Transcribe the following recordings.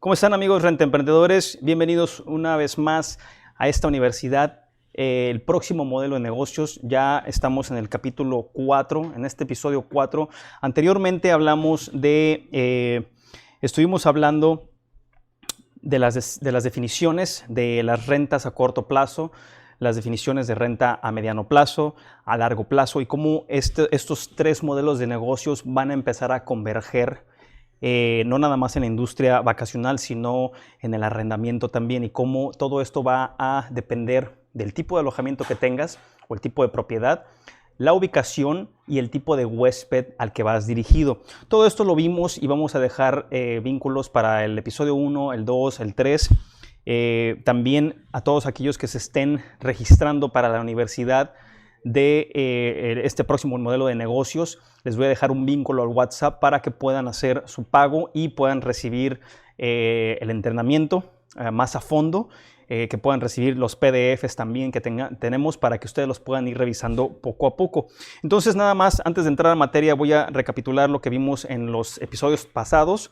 ¿Cómo están, amigos rentemprendedores? Bienvenidos una vez más a esta universidad. El próximo modelo de negocios, ya estamos en el capítulo 4, en este episodio 4. Anteriormente estuvimos hablando de las definiciones de las rentas a corto plazo, las definiciones de renta a mediano plazo, a largo plazo y cómo estos tres modelos de negocios van a empezar a converger. No nada más en la industria vacacional, sino en el arrendamiento también, y cómo todo esto va a depender del tipo de alojamiento que tengas o el tipo de propiedad, la ubicación y el tipo de huésped al que vas dirigido. Todo esto lo vimos y vamos a dejar vínculos para el episodio 1, el 2, el 3. También a todos aquellos que se estén registrando para la universidad de este próximo modelo de negocios, les voy a dejar un vínculo al WhatsApp para que puedan hacer su pago y puedan recibir el entrenamiento más a fondo, que puedan recibir los PDFs también que tenemos para que ustedes los puedan ir revisando poco a poco. Entonces, nada más, antes de entrar a materia, voy a recapitular lo que vimos en los episodios pasados.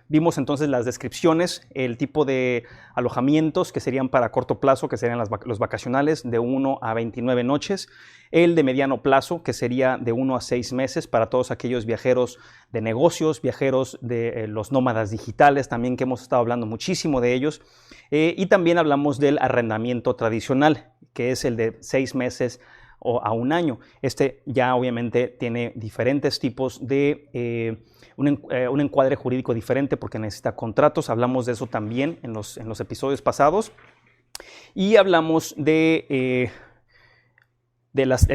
Vimos entonces las descripciones, el tipo de alojamientos que serían para corto plazo, que serían los vacacionales de 1 a 29 noches, el de mediano plazo, que sería de 1 a 6 meses para todos aquellos viajeros de negocios, viajeros de los nómadas digitales, también que hemos estado hablando muchísimo de ellos, y también hablamos del arrendamiento tradicional, que es el de 6 meses o a un año. Este ya obviamente tiene diferentes tipos de un encuadre jurídico diferente porque necesita contratos. Hablamos de eso también en los episodios pasados. Y hablamos del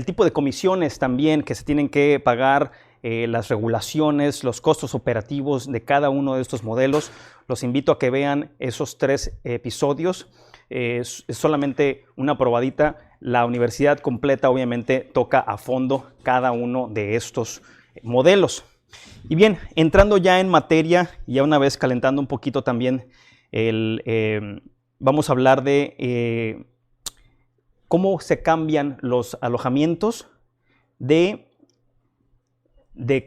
tipo de comisiones también que se tienen que pagar, las regulaciones, los costos operativos de cada uno de estos modelos. Los invito a que vean esos 3 episodios. Es solamente una probadita. La universidad completa obviamente toca a fondo cada uno de estos modelos. Y bien, entrando ya en materia, ya una vez calentando un poquito también, vamos a hablar de cómo se cambian los alojamientos de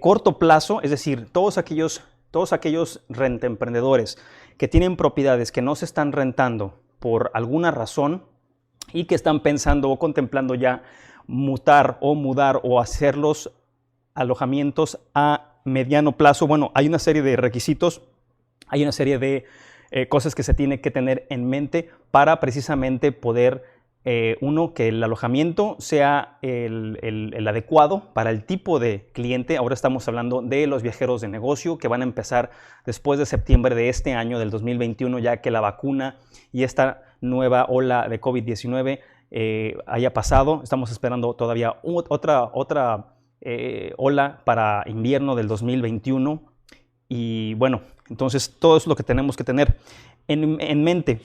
corto plazo, es decir, todos aquellos rentemprendedores que tienen propiedades que no se están rentando por alguna razón y que están pensando o contemplando ya mudar o hacer los alojamientos a mediano plazo. Bueno, hay una serie de requisitos, hay una serie de cosas que se tiene que tener en mente para precisamente poder, que el alojamiento sea el adecuado para el tipo de cliente. Ahora estamos hablando de los viajeros de negocio que van a empezar después de septiembre de este año, del 2021, ya que la vacuna y esta nueva ola de COVID-19 haya pasado. Estamos esperando todavía otra ola para invierno del 2021. Y bueno, entonces todo eso es lo que tenemos que tener en mente.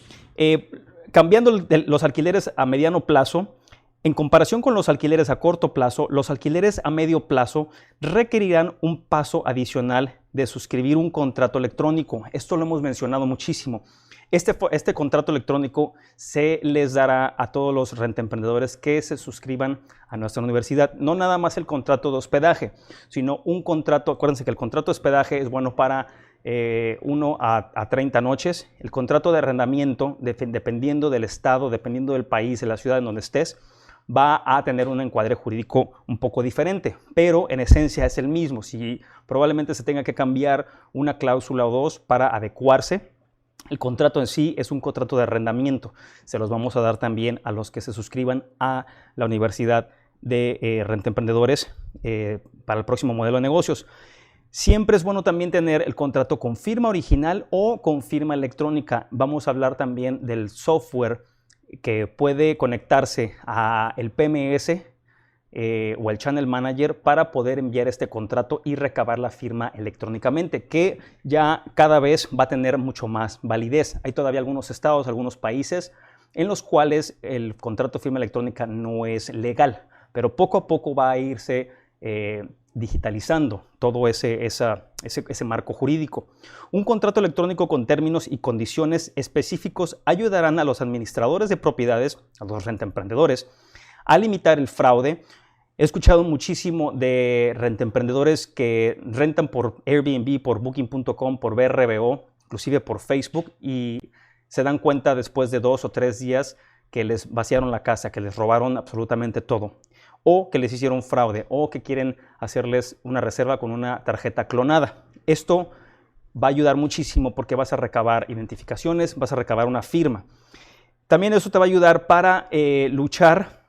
Cambiando los alquileres a mediano plazo, en comparación con los alquileres a corto plazo, los alquileres a medio plazo requerirán un paso adicional de suscribir un contrato electrónico. Esto lo hemos mencionado muchísimo. Este contrato electrónico se les dará a todos los rentemprendedores que se suscriban a nuestra universidad. No nada más el contrato de hospedaje, sino un contrato. Acuérdense que el contrato de hospedaje es bueno para 1 a 30 noches. El contrato de arrendamiento, dependiendo del estado, dependiendo del país, de la ciudad en donde estés, va a tener un encuadre jurídico un poco diferente, pero en esencia es el mismo. Si probablemente se tenga que cambiar una cláusula o dos para adecuarse. El contrato en sí es un contrato de arrendamiento. Se los vamos a dar también a los que se suscriban a la Universidad de Rentemprendedores para el próximo modelo de negocios. Siempre es bueno también tener el contrato con firma original o con firma electrónica. Vamos a hablar también del software que puede conectarse a el PMS o el Channel Manager para poder enviar este contrato y recabar la firma electrónicamente, que ya cada vez va a tener mucho más validez. Hay todavía algunos estados, algunos países en los cuales el contrato de firma electrónica no es legal, pero poco a poco va a irse digitalizando todo ese marco jurídico. Un contrato electrónico con términos y condiciones específicos ayudarán a los administradores de propiedades, a los rentemprendedores, a limitar el fraude. He escuchado muchísimo de rentemprendedores que rentan por Airbnb, por Booking.com, por VRBO, inclusive por Facebook, y se dan cuenta después de 2 o 3 días que les vaciaron la casa, que les robaron absolutamente todo, o que les hicieron fraude, o que quieren hacerles una reserva con una tarjeta clonada. Esto va a ayudar muchísimo porque vas a recabar identificaciones, vas a recabar una firma. También eso te va a ayudar para luchar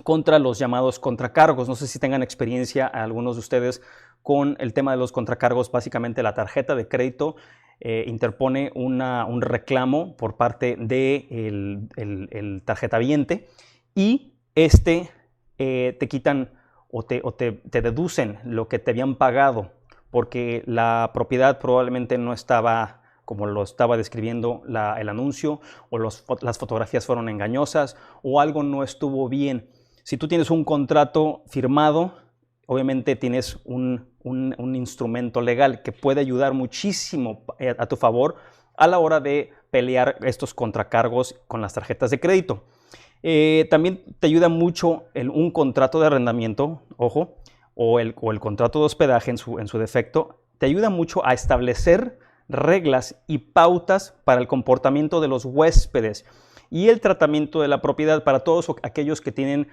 contra los llamados contracargos. No sé si tengan experiencia algunos de ustedes con el tema de los contracargos. Básicamente la tarjeta de crédito interpone un reclamo por parte del el tarjetaviente y te quitan o te deducen lo que te habían pagado porque la propiedad probablemente no estaba como lo estaba describiendo el anuncio, o las fotografías fueron engañosas, o algo no estuvo bien. Si tú tienes un contrato firmado, obviamente tienes un instrumento legal que puede ayudar muchísimo a tu favor a la hora de pelear estos contracargos con las tarjetas de crédito. También te ayuda mucho un contrato de arrendamiento, ojo, o el contrato de hospedaje en su defecto. Te ayuda mucho a establecer reglas y pautas para el comportamiento de los huéspedes y el tratamiento de la propiedad. Para todos aquellos que tienen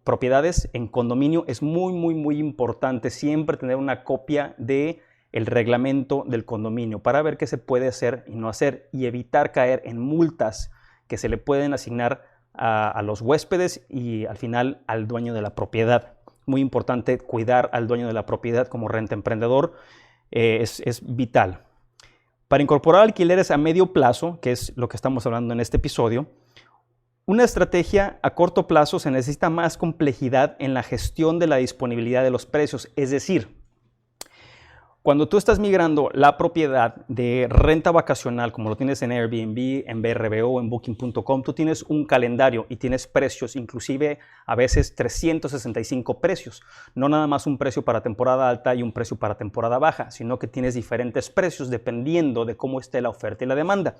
propiedades en condominio, es muy importante siempre tener una copia del reglamento del condominio para ver qué se puede hacer y no hacer y evitar caer en multas que se le pueden asignar a los huéspedes y al final al dueño de la propiedad. Muy importante cuidar al dueño de la propiedad como renta emprendedor. Es vital. Para incorporar alquileres a medio plazo, que es lo que estamos hablando en este episodio, una estrategia a corto plazo se necesita más complejidad en la gestión de la disponibilidad de los precios. Es decir, cuando tú estás migrando la propiedad de renta vacacional, como lo tienes en Airbnb, en VRBO, en Booking.com, tú tienes un calendario y tienes precios, inclusive a veces 365 precios. No nada más un precio para temporada alta y un precio para temporada baja, sino que tienes diferentes precios dependiendo de cómo esté la oferta y la demanda.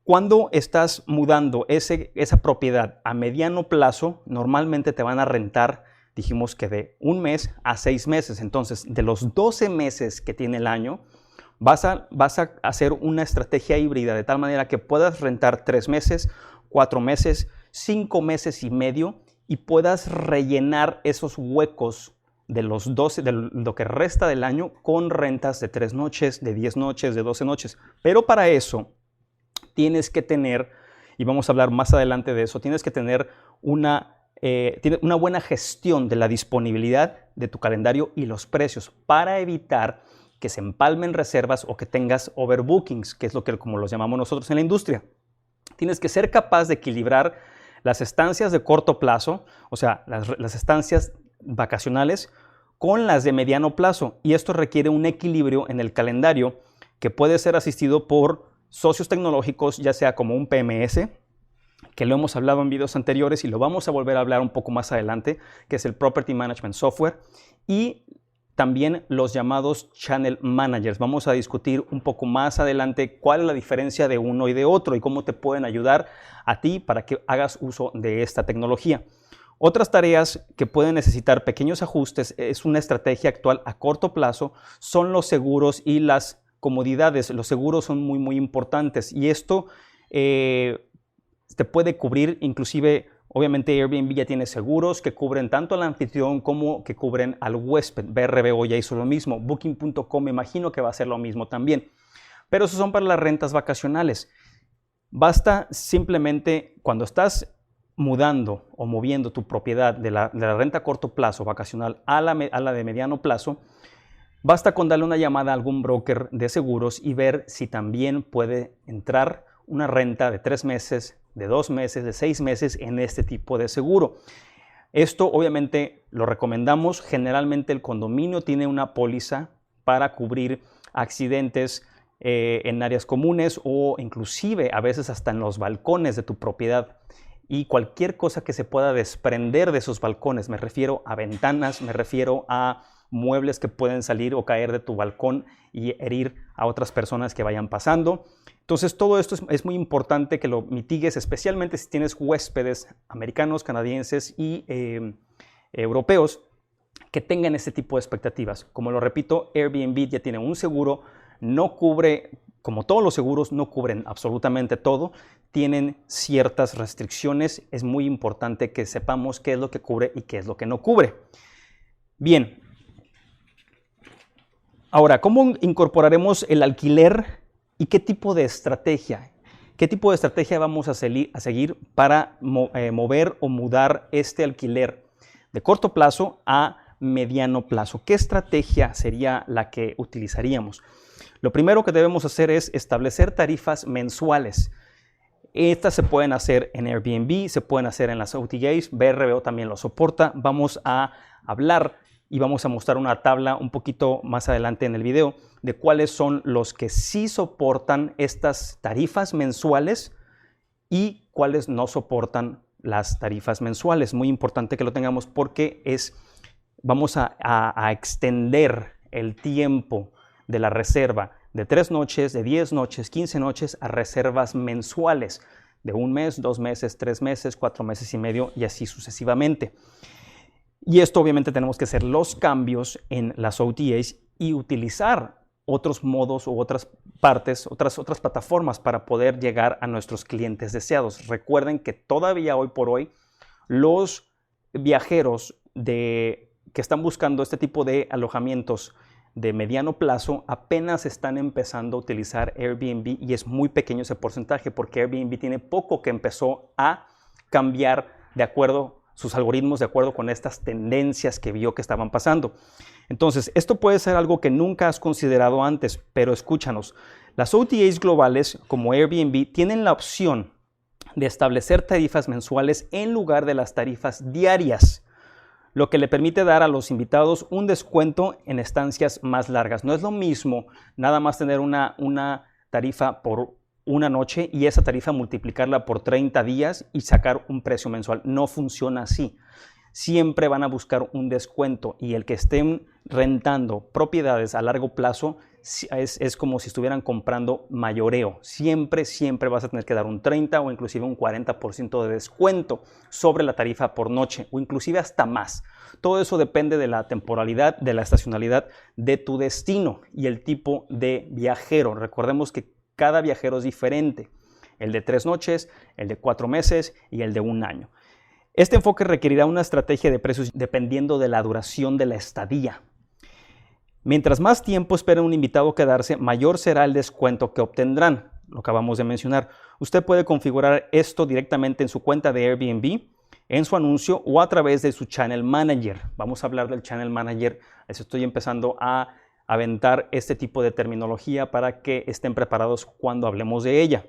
Cuando estás mudando esa propiedad a mediano plazo, normalmente te van a rentar, dijimos que de 1 mes a 6 meses. Entonces, de los 12 meses que tiene el año, vas a hacer una estrategia híbrida de tal manera que puedas rentar 3 meses, 4 meses, 5 meses y medio y puedas rellenar esos huecos de los 12, de lo que resta del año con rentas de 3 noches, de 10 noches, de 12 noches. Pero para eso tienes que tener, y vamos a hablar más adelante de eso, tienes que tener una buena gestión de la disponibilidad de tu calendario y los precios para evitar que se empalmen reservas o que tengas overbookings, que es como los llamamos nosotros en la industria. Tienes que ser capaz de equilibrar las estancias de corto plazo, o sea, las estancias vacacionales, con las de mediano plazo. Y esto requiere un equilibrio en el calendario que puede ser asistido por socios tecnológicos, ya sea como un PMS, que lo hemos hablado en videos anteriores y lo vamos a volver a hablar un poco más adelante, que es el Property Management Software, y también los llamados Channel Managers. Vamos a discutir un poco más adelante cuál es la diferencia de uno y de otro y cómo te pueden ayudar a ti para que hagas uso de esta tecnología. Otras tareas que pueden necesitar pequeños ajustes, es una estrategia actual a corto plazo, son los seguros y las comodidades. Los seguros son muy importantes y esto te puede cubrir, inclusive, obviamente Airbnb ya tiene seguros que cubren tanto al anfitrión como que cubren al huésped. VRBO ya hizo lo mismo. Booking.com me imagino que va a hacer lo mismo también. Pero esos son para las rentas vacacionales. Basta simplemente cuando estás mudando o moviendo tu propiedad de la renta a corto plazo vacacional a la de mediano plazo, basta con darle una llamada a algún broker de seguros y ver si también puede entrar una renta de 3 meses, de 2 meses, de 6 meses en este tipo de seguro. Esto obviamente lo recomendamos. Generalmente el condominio tiene una póliza para cubrir accidentes en áreas comunes o inclusive a veces hasta en los balcones de tu propiedad. Y cualquier cosa que se pueda desprender de esos balcones, me refiero a ventanas, me refiero a muebles que pueden salir o caer de tu balcón y herir a otras personas que vayan pasando. Entonces todo esto es muy importante que lo mitigues, especialmente si tienes huéspedes americanos, canadienses y europeos que tengan este tipo de expectativas. Como lo repito, Airbnb ya tiene un seguro, no cubre como todos los seguros, no cubren absolutamente todo, tienen ciertas restricciones. Es muy importante que sepamos qué es lo que cubre y qué es lo que no cubre. Bien, ahora, ¿cómo incorporaremos el alquiler y qué tipo de estrategia? ¿Qué tipo de estrategia vamos a seguir para mover o mudar este alquiler de corto plazo a mediano plazo? ¿Qué estrategia sería la que utilizaríamos? Lo primero que debemos hacer es establecer tarifas mensuales. Estas se pueden hacer en Airbnb, se pueden hacer en las OTAs, VRBO también lo soporta. Vamos a hablar y vamos a mostrar una tabla un poquito más adelante en el video de cuáles son los que sí soportan estas tarifas mensuales y cuáles no soportan las tarifas mensuales. Muy importante que lo tengamos porque vamos a extender el tiempo de la reserva de 3 noches, de 10 noches, 15 noches a reservas mensuales de 1 mes, 2 meses, 3 meses, 4 meses y medio y así sucesivamente. Y esto obviamente tenemos que hacer los cambios en las OTAs y utilizar otros modos u otras partes, otras plataformas para poder llegar a nuestros clientes deseados. Recuerden que todavía hoy por hoy los viajeros que están buscando este tipo de alojamientos de mediano plazo apenas están empezando a utilizar Airbnb y es muy pequeño ese porcentaje porque Airbnb tiene poco que empezó a cambiar de acuerdo sus algoritmos de acuerdo con estas tendencias que vio que estaban pasando. Entonces, esto puede ser algo que nunca has considerado antes, pero escúchanos. Las OTAs globales, como Airbnb, tienen la opción de establecer tarifas mensuales en lugar de las tarifas diarias, lo que le permite dar a los invitados un descuento en estancias más largas. No es lo mismo nada más tener una tarifa por una noche y esa tarifa multiplicarla por 30 días y sacar un precio mensual. No funciona así. Siempre van a buscar un descuento y el que estén rentando propiedades a largo plazo es como si estuvieran comprando mayoreo. Siempre vas a tener que dar un 30 o inclusive un 40% de descuento sobre la tarifa por noche o inclusive hasta más. Todo eso depende de la temporalidad, de la estacionalidad de tu destino y el tipo de viajero. Recordemos que cada viajero es diferente, el de 3 noches, el de 4 meses y el de 1 año. Este enfoque requerirá una estrategia de precios dependiendo de la duración de la estadía. Mientras más tiempo espere un invitado quedarse, mayor será el descuento que obtendrán, lo que acabamos de mencionar. Usted puede configurar esto directamente en su cuenta de Airbnb, en su anuncio o a través de su Channel Manager. Vamos a hablar del Channel Manager. Estoy empezando a aventar este tipo de terminología para que estén preparados cuando hablemos de ella.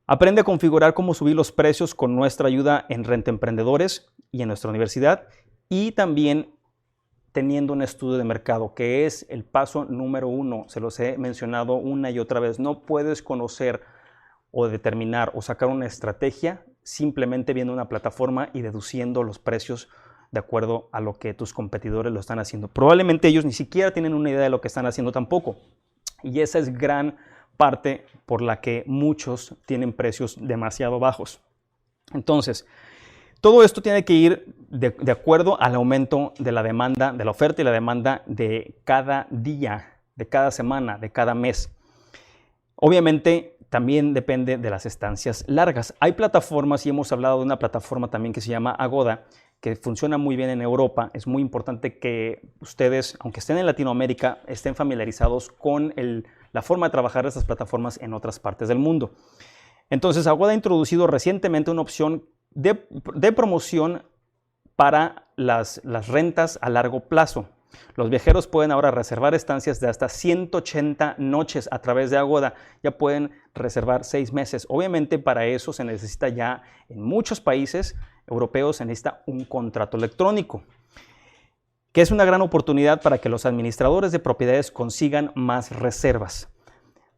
Aprende a configurar cómo subir los precios con nuestra ayuda en Renta Emprendedores y en nuestra universidad y también teniendo un estudio de mercado, que es el paso número 1. Se los he mencionado una y otra vez. No puedes conocer o determinar o sacar una estrategia simplemente viendo una plataforma y deduciendo los precios de acuerdo a lo que tus competidores lo están haciendo. Probablemente ellos ni siquiera tienen una idea de lo que están haciendo tampoco. Y esa es gran parte por la que muchos tienen precios demasiado bajos. Entonces, todo esto tiene que ir de acuerdo al aumento de la demanda, de la oferta y la demanda de cada día, de cada semana, de cada mes. Obviamente, también depende de las estancias largas. Hay plataformas, y hemos hablado de una plataforma también que se llama Agoda, que funciona muy bien en Europa. Es muy importante que ustedes, aunque estén en Latinoamérica, estén familiarizados con la forma de trabajar de estas plataformas en otras partes del mundo. Entonces, Agoda ha introducido recientemente una opción de promoción para las rentas a largo plazo. Los viajeros pueden ahora reservar estancias de hasta 180 noches a través de Agoda. Ya pueden reservar 6 meses. Obviamente para eso se necesita ya en muchos países europeos se necesita un contrato electrónico, que es una gran oportunidad para que los administradores de propiedades consigan más reservas.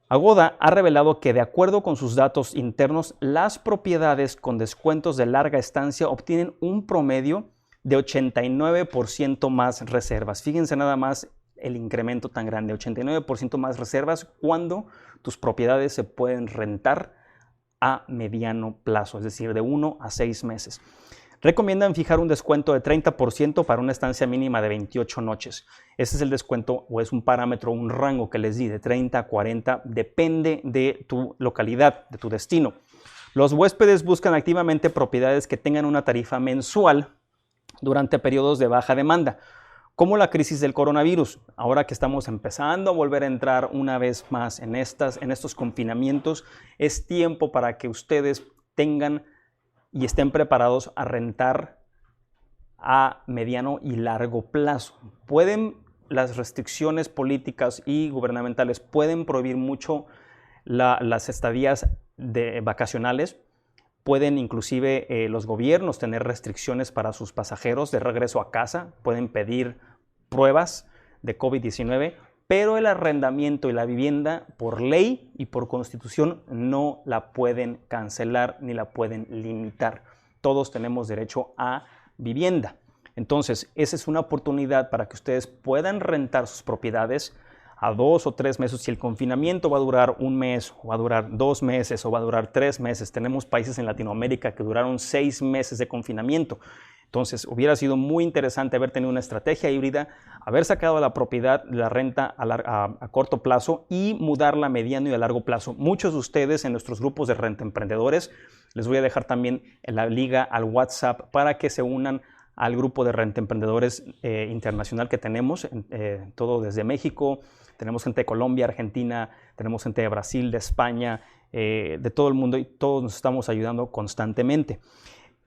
Agoda ha revelado que de acuerdo con sus datos internos, las propiedades con descuentos de larga estancia obtienen un promedio de 89% más reservas. Fíjense nada más el incremento tan grande, 89% más reservas cuando tus propiedades se pueden rentar a mediano plazo, es decir, de 1 a 6 meses. Recomiendan fijar un descuento de 30% para una estancia mínima de 28 noches. Ese es el descuento o es un parámetro, un rango que les di de 30 a 40, depende de tu localidad, de tu destino. Los huéspedes buscan activamente propiedades que tengan una tarifa mensual durante periodos de baja demanda, como la crisis del coronavirus. Ahora que estamos empezando a volver a entrar una vez más en estos confinamientos, es tiempo para que ustedes tengan y estén preparados a rentar a mediano y largo plazo. Las restricciones políticas y gubernamentales pueden prohibir mucho las estadías vacacionales. Pueden inclusive los gobiernos tener restricciones para sus pasajeros de regreso a casa. Pueden pedir pruebas de COVID-19, pero el arrendamiento y la vivienda por ley y por constitución no la pueden cancelar ni la pueden limitar. Todos tenemos derecho a vivienda. Entonces, esa es una oportunidad para que ustedes puedan rentar sus propiedades a 2 o 3 meses. Si el confinamiento va a durar 1 mes, o va a durar 2 meses, o va a durar 3 meses. Tenemos países en Latinoamérica que duraron 6 meses de confinamiento. Entonces, hubiera sido muy interesante haber tenido una estrategia híbrida, haber sacado la propiedad de la renta a corto plazo y mudarla a mediano y a largo plazo. Muchos de ustedes en nuestros grupos de renta emprendedores, les voy a dejar también la liga al WhatsApp para que se unan al grupo de renta emprendedores internacional que tenemos, todo desde México. Tenemos gente de Colombia, Argentina, tenemos gente de Brasil, de España, de todo el mundo, y todos nos estamos ayudando constantemente.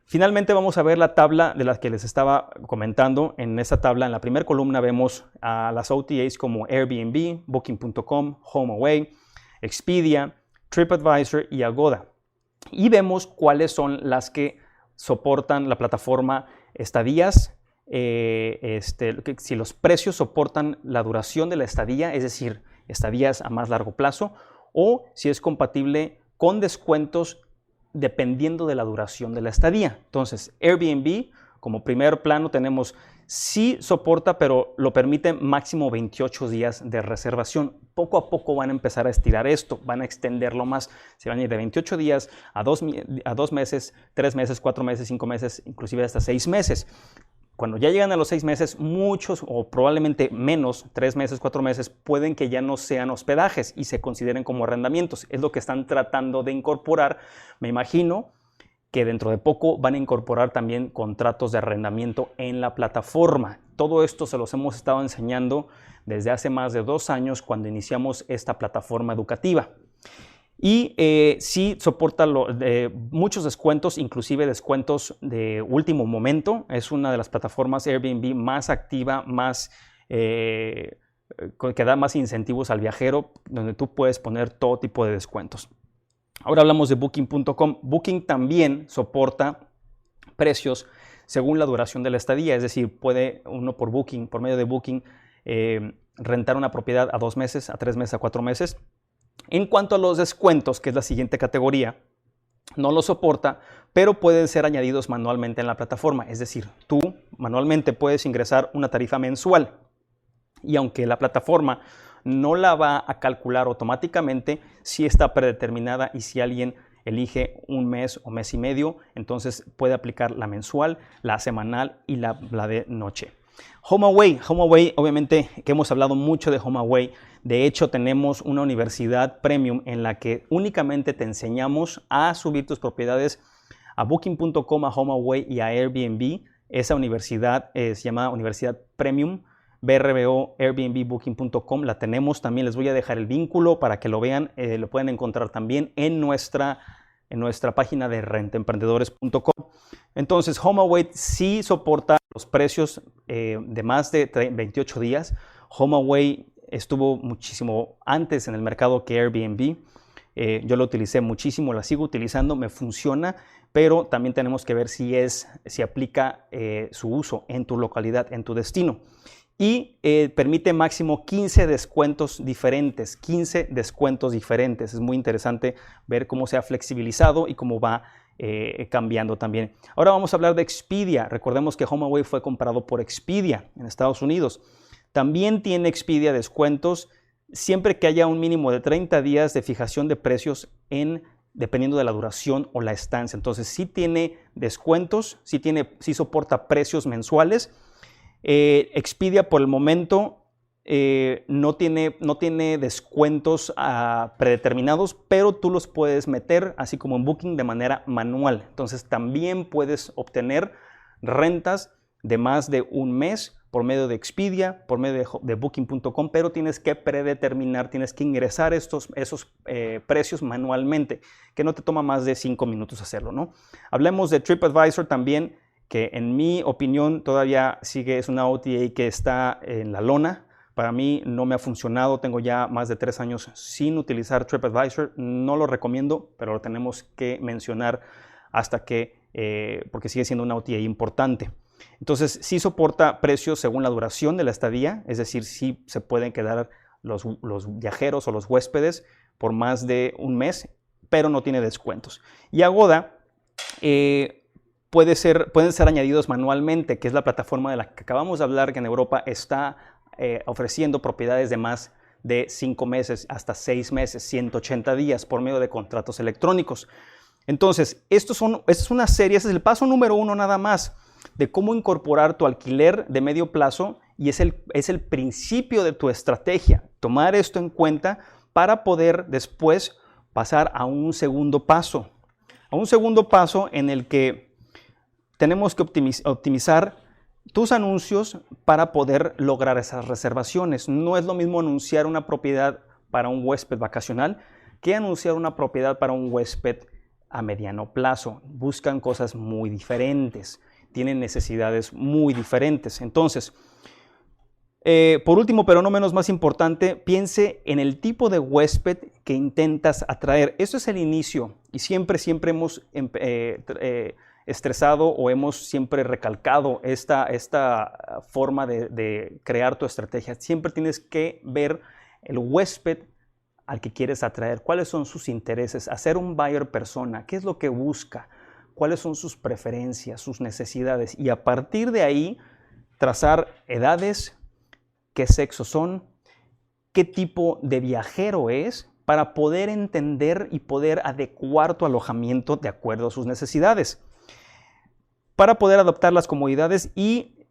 Finalmente vamos a ver la tabla de las que les estaba comentando. En esta tabla, en la primera columna, vemos a las OTAs como Airbnb, Booking.com, HomeAway, Expedia, TripAdvisor y Agoda. Y vemos cuáles son las que soportan la plataforma estadías, si los precios soportan la duración de la estadía, es decir, estadías a más largo plazo, o si es compatible con descuentos dependiendo de la duración de la estadía. Entonces, Airbnb, como primer plano, tenemos sí soporta, pero lo permite máximo 28 días de reservación. Poco a poco van a empezar a estirar esto, van a extenderlo más. Se van a ir de 28 días a 2 meses, 3 meses, 4 meses, 5 meses, inclusive hasta 6 meses. Cuando ya llegan a los 6 meses, muchos o probablemente menos, 3 meses, 4 meses, pueden que ya no sean hospedajes y se consideren como arrendamientos. Es lo que están tratando de incorporar. Me imagino que dentro de poco van a incorporar también contratos de arrendamiento en la plataforma. Todo esto se los hemos estado enseñando desde hace más de 2 años cuando iniciamos esta plataforma educativa. Y sí soporta muchos descuentos, inclusive descuentos de último momento. Es una de las plataformas Airbnb más activa, que da más incentivos al viajero, donde tú puedes poner todo tipo de descuentos. Ahora hablamos de Booking.com. Booking también soporta precios según la duración de la estadía, es decir, puede uno por medio de Booking, rentar una propiedad a 2 meses, a 3 meses, a 4 meses. En cuanto a los descuentos, que es la siguiente categoría, no lo soporta, pero pueden ser añadidos manualmente en la plataforma. Es decir, tú manualmente puedes ingresar una tarifa mensual y aunque la plataforma no la va a calcular automáticamente, sí está predeterminada y si alguien elige 1 mes o mes y medio, entonces puede aplicar la mensual, la semanal y la de noche. HomeAway, obviamente que hemos hablado mucho de HomeAway. De hecho, tenemos una universidad premium en la que únicamente te enseñamos a subir tus propiedades a Booking.com, a HomeAway y a Airbnb. Esa universidad se llama Universidad Premium, BRBO, Airbnb, Booking.com. La tenemos también, les voy a dejar el vínculo para que lo vean. Lo pueden encontrar también en nuestra página de rentaemprendedores.com. Entonces, HomeAway sí soporta los precios de más de 28 días. HomeAway estuvo muchísimo antes en el mercado que Airbnb. Yo lo utilicé muchísimo, la sigo utilizando, me funciona, pero también tenemos que ver si aplica su uso en tu localidad, en tu destino. Y permite máximo 15 descuentos diferentes, 15 descuentos diferentes. Es muy interesante ver cómo se ha flexibilizado y cómo va cambiando también. Ahora vamos a hablar de Expedia. Recordemos que HomeAway fue comprado por Expedia en Estados Unidos. También tiene Expedia descuentos siempre que haya un mínimo de 30 días de fijación de precios en dependiendo de la duración o la estancia. Entonces, sí tiene descuentos, sí soporta precios mensuales. Expedia por el momento no tiene descuentos predeterminados, pero tú los puedes meter, así como en Booking, de manera manual. Entonces, también puedes obtener rentas de más de un mes por medio de Expedia, por medio de Booking.com, pero tienes que predeterminar, tienes que ingresar esos precios manualmente, que no te toma más de 5 minutos hacerlo, ¿no? Hablemos de TripAdvisor también, que en mi opinión todavía es una OTA que está en la lona. Para mí no me ha funcionado, tengo ya más de 3 años sin utilizar TripAdvisor, no lo recomiendo, pero lo tenemos que mencionar porque sigue siendo una OTA importante. Entonces, sí soporta precios según la duración de la estadía, es decir, sí se pueden quedar los viajeros o los huéspedes por más de un mes, pero no tiene descuentos. Y Agoda pueden ser añadidos manualmente, que es la plataforma de la que acabamos de hablar, que en Europa está ofreciendo propiedades de más de 5 meses hasta 6 meses, 180 días por medio de contratos electrónicos. Entonces, esta es una serie, ese es el paso número 1 nada más, de cómo incorporar tu alquiler de medio plazo, y es el principio de tu estrategia. Tomar esto en cuenta para poder después pasar a un segundo paso. En el que tenemos que optimizar tus anuncios para poder lograr esas reservaciones. No es lo mismo anunciar una propiedad para un huésped vacacional que anunciar una propiedad para un huésped a mediano plazo. Buscan cosas muy diferentes, tienen necesidades muy diferentes. Entonces, por último, pero no menos más importante, piense en el tipo de huésped que intentas atraer. Esto es el inicio, y siempre hemos estresado o hemos siempre recalcado esta forma de crear tu estrategia. Siempre tienes que ver el huésped al que quieres atraer, cuáles son sus intereses, hacer un buyer persona, qué es lo que busca, cuáles son sus preferencias, sus necesidades, y a partir de ahí trazar edades, qué sexo son, qué tipo de viajero es, para poder entender y poder adecuar tu alojamiento de acuerdo a sus necesidades, para poder adoptar las comodidades y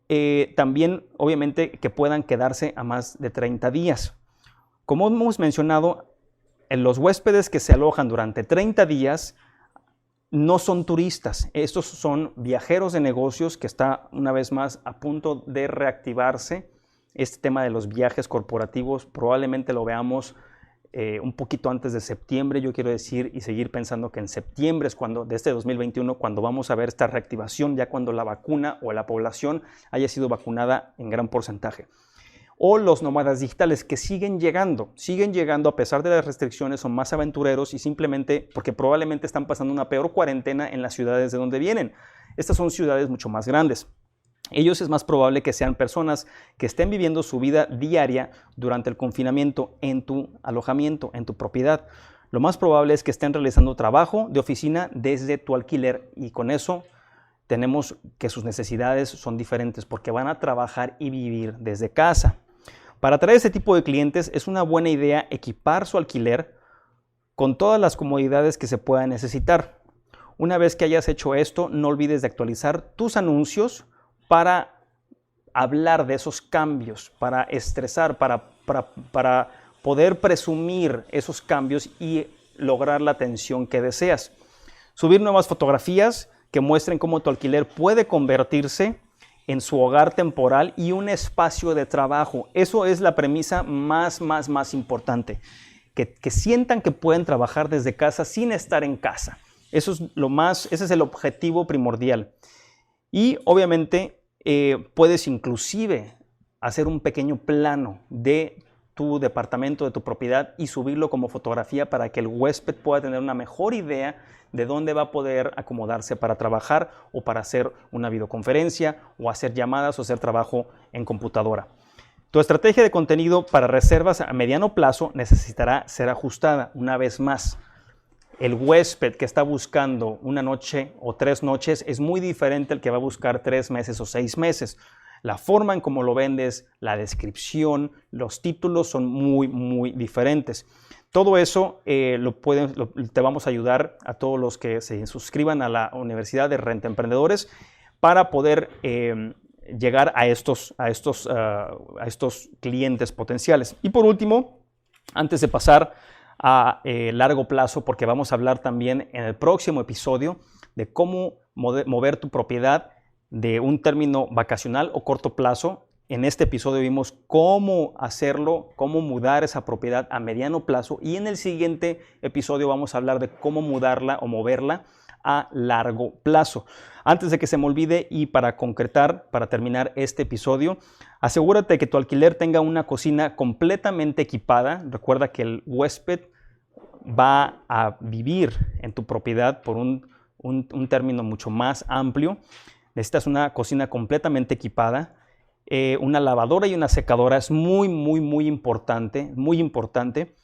también, obviamente, que puedan quedarse a más de 30 días. Como hemos mencionado, los huéspedes que se alojan durante 30 días no son turistas. Estos son viajeros de negocios, que está una vez más a punto de reactivarse. Este tema de los viajes corporativos probablemente lo veamos un poquito antes de septiembre, yo quiero decir, y seguir pensando que en septiembre es de este 2021, cuando vamos a ver esta reactivación, ya cuando la vacuna o la población haya sido vacunada en gran porcentaje. O los nómadas digitales, que siguen llegando a pesar de las restricciones, son más aventureros, y simplemente porque probablemente están pasando una peor cuarentena en las ciudades de donde vienen. Estas son ciudades mucho más grandes. Ellos es más probable que sean personas que estén viviendo su vida diaria durante el confinamiento en tu alojamiento, en tu propiedad. Lo más probable es que estén realizando trabajo de oficina desde tu alquiler, y con eso tenemos que sus necesidades son diferentes porque van a trabajar y vivir desde casa. Para atraer ese tipo de clientes es una buena idea equipar su alquiler con todas las comodidades que se puedan necesitar. Una vez que hayas hecho esto, no olvides de actualizar tus anuncios para hablar de esos cambios, para estresar, para poder presumir esos cambios y lograr la atención que deseas. Subir nuevas fotografías que muestren cómo tu alquiler puede convertirse en su hogar temporal y un espacio de trabajo. Eso es la premisa más importante. Que sientan que pueden trabajar desde casa sin estar en casa. Ese es el objetivo primordial. Y obviamente puedes inclusive hacer un pequeño plano de tu departamento, de tu propiedad, y subirlo como fotografía para que el huésped pueda tener una mejor idea de dónde va a poder acomodarse para trabajar o para hacer una videoconferencia o hacer llamadas o hacer trabajo en computadora. Tu estrategia de contenido para reservas a mediano plazo necesitará ser ajustada. Una vez más, el huésped que está buscando una noche o 3 noches es muy diferente al que va a buscar 3 meses o 6 meses. La forma en cómo lo vendes, la descripción, los títulos son muy diferentes. Todo eso te vamos a ayudar a todos los que se suscriban a la Universidad de Renta Emprendedores para poder llegar a estos clientes potenciales. Y por último, antes de pasar a largo plazo, porque vamos a hablar también en el próximo episodio de cómo mover tu propiedad de un término vacacional o corto plazo. En este episodio vimos cómo hacerlo, cómo mudar esa propiedad a mediano plazo, y en el siguiente episodio vamos a hablar de cómo mudarla o moverla a largo plazo. Antes de que se me olvide, y para concretar, para terminar este episodio, asegúrate que tu alquiler tenga una cocina completamente equipada. Recuerda que el huésped va a vivir en tu propiedad por un término mucho más amplio. Necesitas una cocina completamente equipada. Una lavadora y una secadora es muy importante, muy importante.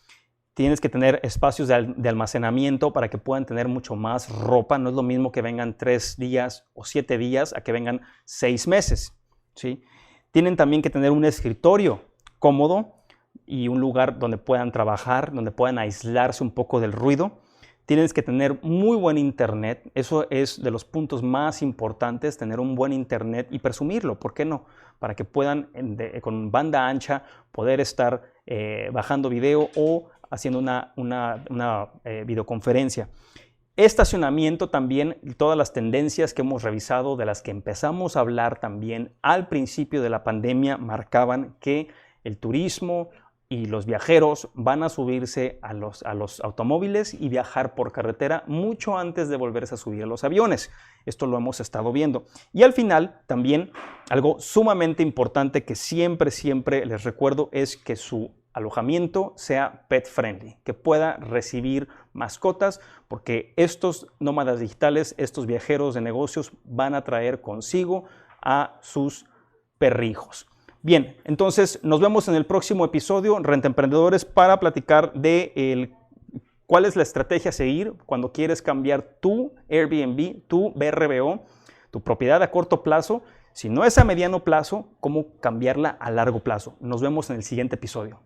Tienes que tener espacios de almacenamiento para que puedan tener mucho más ropa. No es lo mismo que vengan 3 días o 7 días a que vengan 6 meses, ¿sí? Tienen también que tener un escritorio cómodo y un lugar donde puedan trabajar, donde puedan aislarse un poco del ruido. Tienes que tener muy buen internet. Eso es de los puntos más importantes, tener un buen internet y presumirlo, ¿por qué no? Para que puedan, con banda ancha, poder estar bajando video o haciendo una videoconferencia. Estacionamiento también, todas las tendencias que hemos revisado, de las que empezamos a hablar también al principio de la pandemia, marcaban que el turismo y los viajeros van a subirse a los automóviles y viajar por carretera mucho antes de volverse a subir a los aviones. Esto lo hemos estado viendo. Y al final, también, algo sumamente importante que siempre les recuerdo es que su alojamiento sea pet friendly, que pueda recibir mascotas, porque estos nómadas digitales, estos viajeros de negocios, van a traer consigo a sus perrijos. Bien, entonces nos vemos en el próximo episodio, Renta Emprendedores, para platicar de cuál es la estrategia a seguir cuando quieres cambiar tu Airbnb, tu VRBO, tu propiedad a corto plazo. Si no es a mediano plazo, cómo cambiarla a largo plazo. Nos vemos en el siguiente episodio.